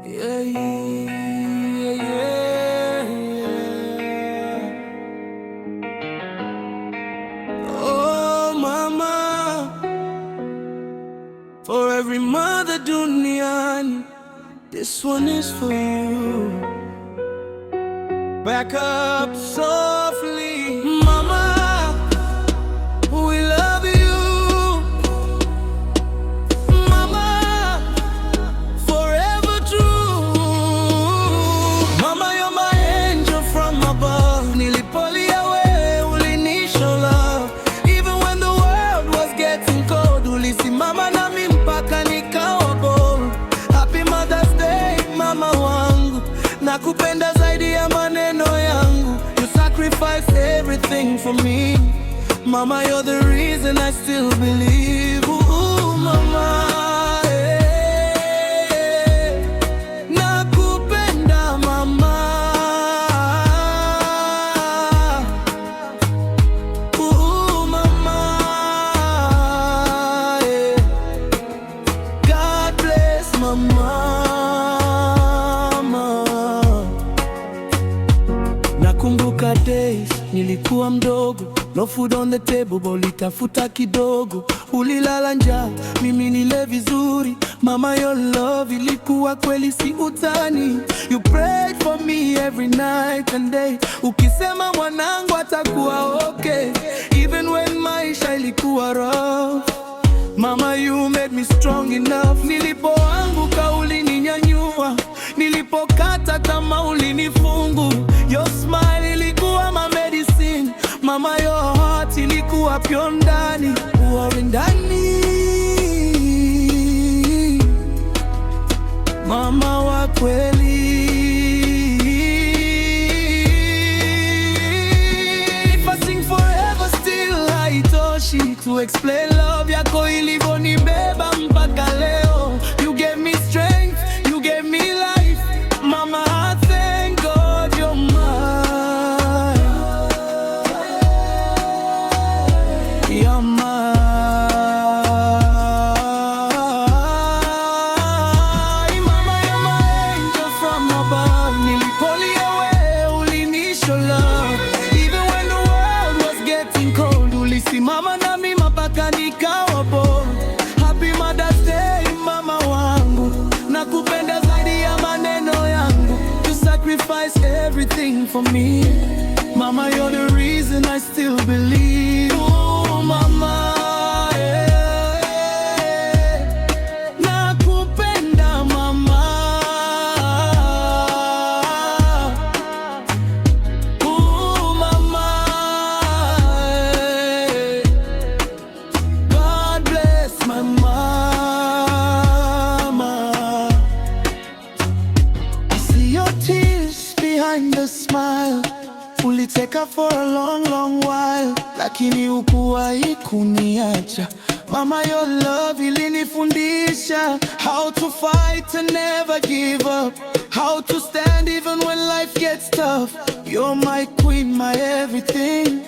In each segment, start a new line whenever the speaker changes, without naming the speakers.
Yeah, yeah, yeah, yeah. Oh, mama, for every mother duniani, this one is for you. Back up softly, mama, we love you. Mama, forever true. Mama, you're my angel from above. Nilipolia wewe ulinishow love. Even when the world was getting cold, ulisimama nami mpaka nikawa bold. Happy Mother's Day, mama wangu. Nakupenda zaidi ya maneno yangu. You sacrificed everything for me. Mama, you're the reason I still believe. Ooh, mama, nakupenda mama. Ooh, mama, God bless mama. Nakumbuka days nilikuwa mdogo, no food on the table, ulitafuta kidogo, ulilala njaa, mimi nile vizuri. Mama, your love ilikuwa kweli, si utani. You prayed for me every night and day, ukisema mwanangu atakuwa okay, even when maisha ilikuwa rough. Mama, you made me strong enough. Nilipoanguka ulininyanyua, nilipokata tamaa ulinifungu. Your smile ilikuwa my medicine. Mama, your heart ilikuwa pure ndani, uwe ndani. Mama wa kweli. If I sing forever still haitoshi to explain love yako ilivonibeba mpaka leo. You gave me strength, you gave me life. Mama, I thank God you're mine. You're mine. Mama, you're my angel from above. Nilipolia wewe ulinishow love. Even when the world was getting cold, ulisimama nami mpaka nikawa bold. Happy Mother's Day, mama wangu. Nakupenda zaidi ya maneno yangu. You sacrificed everything for me. Mama, you're the reason I still believe. Oh, mama, nakupenda mama. Oh, mama, God bless my mama. I see your tears behind the smile. Uliteka for a long, long while, lakini hukuwahi kuniacha. Mama, your love ilinifundisha how to fight and never give up, how to stand even when life gets tough. You're my queen, my everything.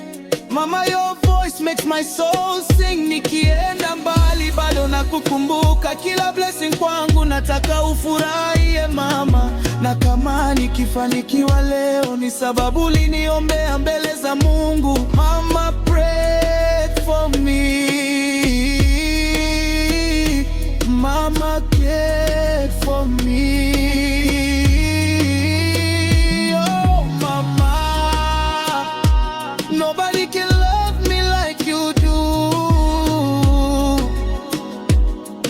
Mama, your voice makes my soul sing. Nikienda mbali bado nakukumbuka. Kila blessing kwangu nataka ufurahie mama. Na kama nikifanikiwa leo ni sababu uliniombea mbele za Mungu. Mama prayed for me. Mama cared for me. Oh mama, nobody can love me like you do.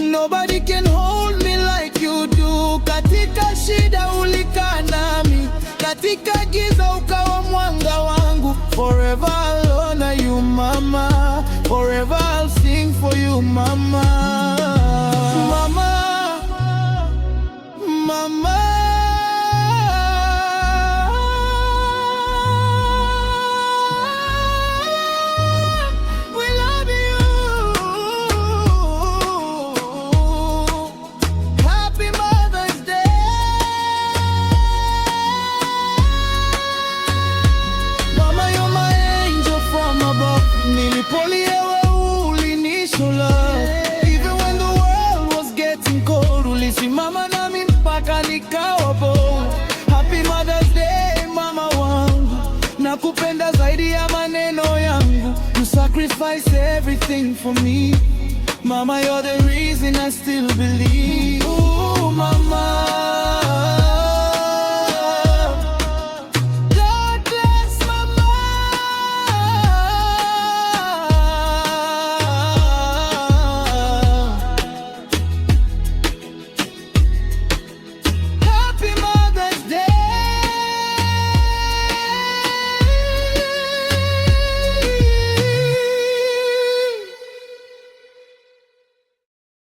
Nobody can hold me like you do. Katika shida ulikaa nami, katika giza ukawa mwanga wangu. Forever I'll honor you mama, forever I'll sing for you mama. Mama, mama, we love you. Happy Mother's Day. Mama, you're my angel from above. Nilipolia wewe ulinishow love. Even when the world was getting cold, ulisimama nami mpaka ikawa bold. Happy Mother's Day mama wangu, nakupenda zaidi ya maneno yangu. You sacrifice everything for me. Mama, you're the reason I still believe. Ooh, mama.